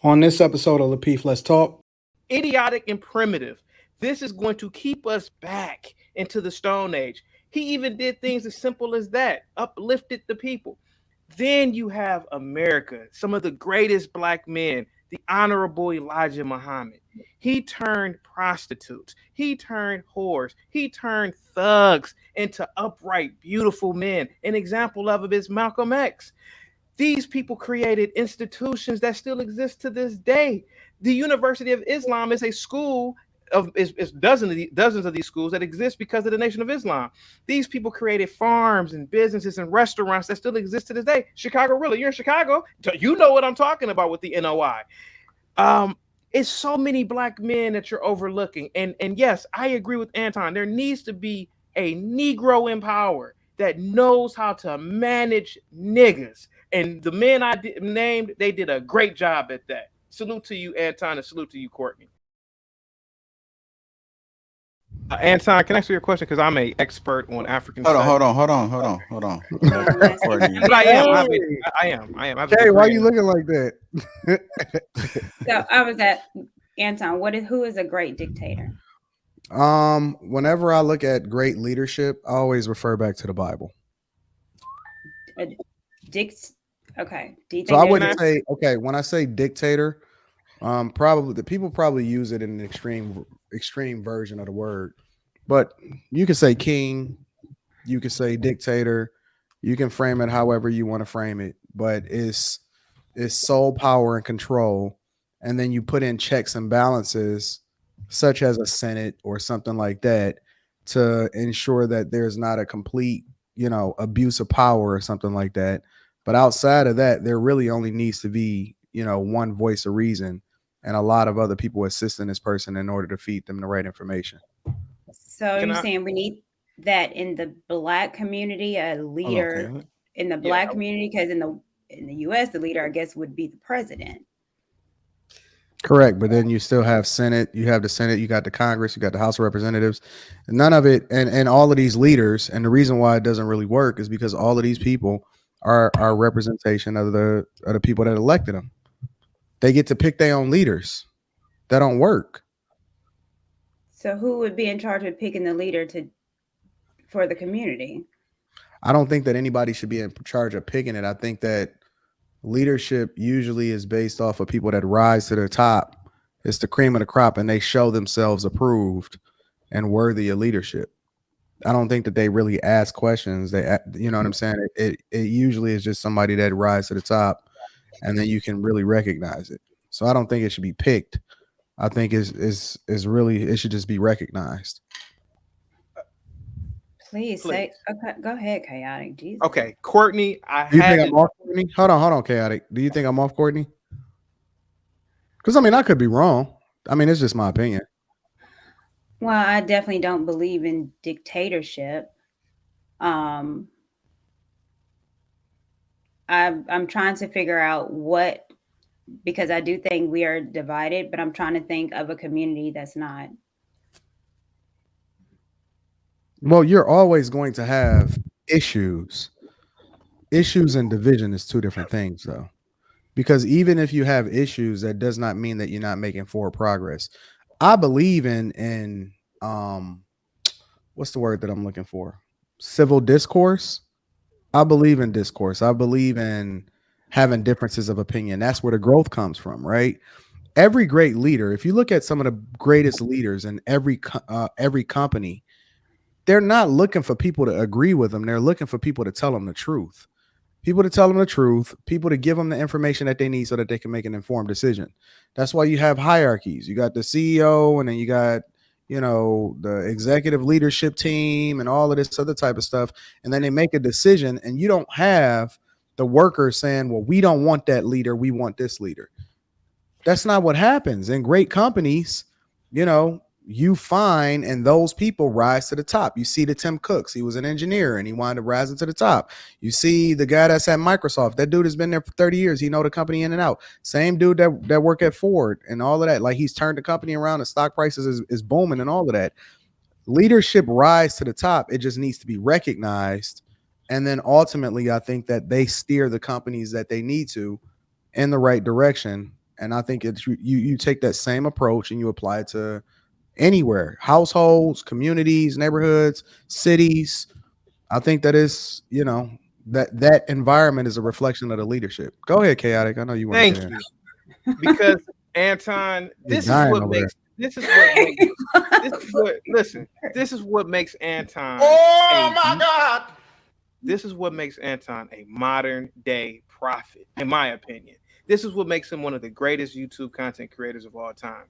On this episode of Lapeef, Let's Talk. Idiotic and primitive. This is going to keep us back into the Stone Age. He even did things as simple as that, uplifted the people. Then you have America, some of the greatest black men, the Honorable Elijah Muhammad. He turned prostitutes, he turned whores, he turned thugs into upright, beautiful men. An example of it is Malcolm X. These people created institutions that still exist to this day. The University of Islam is a school of is dozens of these schools that exist because of the Nation of Islam. These people created farms and businesses and restaurants that still exist to this day. Chicago, really, you're in Chicago, you know what I'm talking about with the NOI. It's so many black men that you're overlooking. And yes, I agree with Anton. There needs to be a Negro in power that knows how to manage niggas. And the men named, they did a great job at that. Salute to you, Anton, and salute to you, Courtney. Anton, can I ask you a question? Because I'm an expert on African studies. Hold on. But I am. Hey, why are you looking like that? So I was at Anton. Who is a great dictator? Whenever I look at great leadership, I always refer back to the Bible. Okay. So I wouldn't say, when I say dictator, probably the people probably use it in an extreme version of the word, but you can say king, you can say dictator, you can frame it however you want to frame it, but it's sole power and control, and then you put in checks and balances such as a Senate or something like that to ensure that there's not a complete abuse of power or something like that. But outside of that, there really only needs to be one voice of reason and a lot of other people assisting this person in order to feed them the right information. So you're saying we need that in the black community, a leader in the black community, because in the U.S., the leader, I guess, would be the president. Correct. But then you still have Senate, you have the Senate, you got the Congress, you got the House of Representatives, and none of it. And all of these leaders. And the reason why it doesn't really work is because all of these people are representation of the people that elected them. They get to pick their own leaders. That don't work. So who would be in charge of picking the leader for the community? I don't think that anybody should be in charge of picking it. I think that leadership usually is based off of people that rise to the top. It's the cream of the crop, and they show themselves approved and worthy of leadership. I don't think that they really ask questions. You know what I'm saying? It usually is just somebody that rises to the top, and then you can really recognize it. So I don't think it should be picked. I think it should just be recognized. Please. Say, okay, go ahead, Chaotic. Jesus. Okay, Courtney, Do you think I'm off, Courtney? Hold on, Chaotic. Do you think I'm off, Courtney? Because I could be wrong. It's just my opinion. Well, I definitely don't believe in dictatorship. I'm trying to figure out because I do think we are divided, but I'm trying to think of a community that's not. Well, you're always going to have issues. Issues and division is two different things, though. Because even if you have issues, that does not mean that you're not making forward progress. I believe in what's the word that I'm looking for? Civil discourse. I believe in discourse. I believe in having differences of opinion. That's where the growth comes from, right? Every great leader, if you look at some of the greatest leaders in every company, they're not looking for people to agree with them. They're looking for people to tell them the truth. People to tell them the truth, people to give them the information that they need so that they can make an informed decision. That's why you have hierarchies. You got the CEO, and then you got, the executive leadership team and all of this other type of stuff. And then they make a decision, and you don't have the workers saying, well, we don't want that leader. We want this leader. That's not what happens in great companies. You find, and those people rise to the top. You see the Tim Cooks, he was an engineer and he wound up rising to the top. You see the guy that's at Microsoft, that dude has been there for 30 years. He know the company in and out. Same dude that work at Ford and all of that. Like, he's turned the company around, the stock prices is booming and all of that. Leadership rise to the top. It just needs to be recognized. And then ultimately, I think that they steer the companies that they need to in the right direction. And I think it's you take that same approach and you apply it to anywhere, households, communities, neighborhoods, cities. I think that is, that environment is a reflection of the leadership. Go ahead, Chaotic. I know you want to get in. Thank you. Because Anton, this is what makes Anton. Oh my God. This is what makes Anton a modern day prophet, in my opinion. This is what makes him one of the greatest YouTube content creators of all time.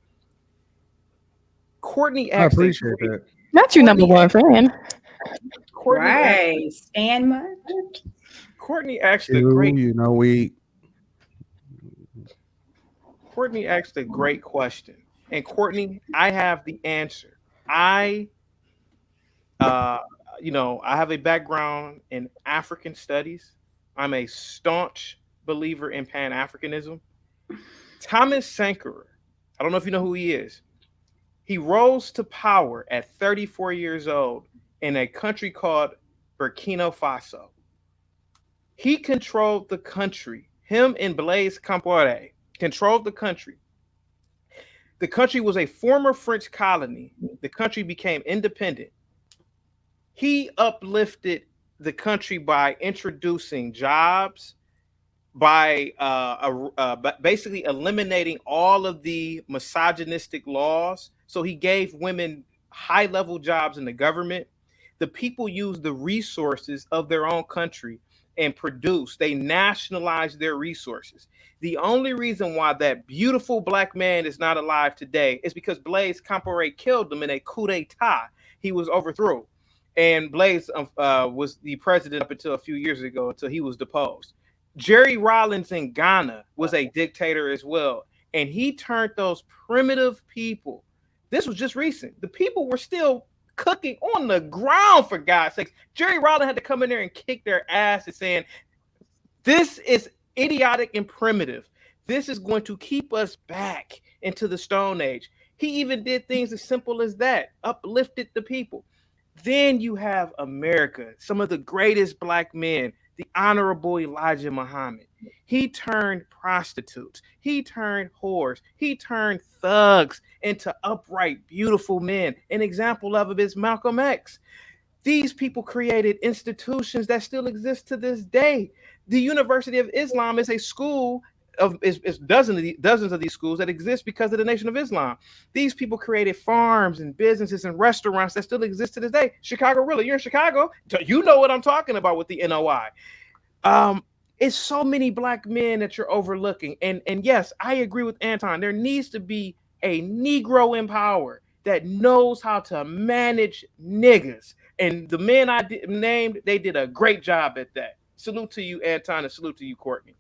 Courtney I appreciate that. Not your number one fan. Right. Stand much. Courtney asked a great Courtney asked a great question. And Courtney, I have the answer. I have a background in African studies. I'm a staunch believer in Pan-Africanism. Thomas Sankara, I don't know if you know who he is. He rose to power at 34 years old in a country called Burkina Faso. He controlled the country. Him and Blaise Compaoré controlled the country. The country was a former French colony. The country became independent. He uplifted the country by introducing jobs, by basically eliminating all of the misogynistic laws. So he gave women high-level jobs in the government. The people used the resources of their own country and produced. They nationalized their resources. The only reason why that beautiful black man is not alive today is because Blaise Compaoré killed him in a coup d'etat. He was overthrown. And Blaise was the president up until a few years ago, until he was deposed. Jerry Rawlings in Ghana was a dictator as well. And he turned those primitive people. This was just recent. The people were still cooking on the ground, for God's sakes. Jerry Rawlings had to come in there and kick their ass and saying, this is idiotic and primitive. This is going to keep us back into the Stone Age. He even did things as simple as that, uplifted the people. Then you have America, some of the greatest black men, the Honorable Elijah Muhammad. He turned prostitutes. He turned whores. He turned thugs into upright, beautiful men. An example of it is Malcolm X. These people created institutions that still exist to this day. The University of Islam is a school of dozens of these schools that exist because of the Nation of Islam. These people created farms and businesses and restaurants that still exist to this day. Chicago, really, you're in Chicago, you know what I'm talking about with the NOI. It's so many black men that you're overlooking. And yes, I agree with Anton. There needs to be a Negro in power that knows how to manage niggas. And the men I named, they did a great job at that. Salute to you, Anton, and salute to you, Courtney.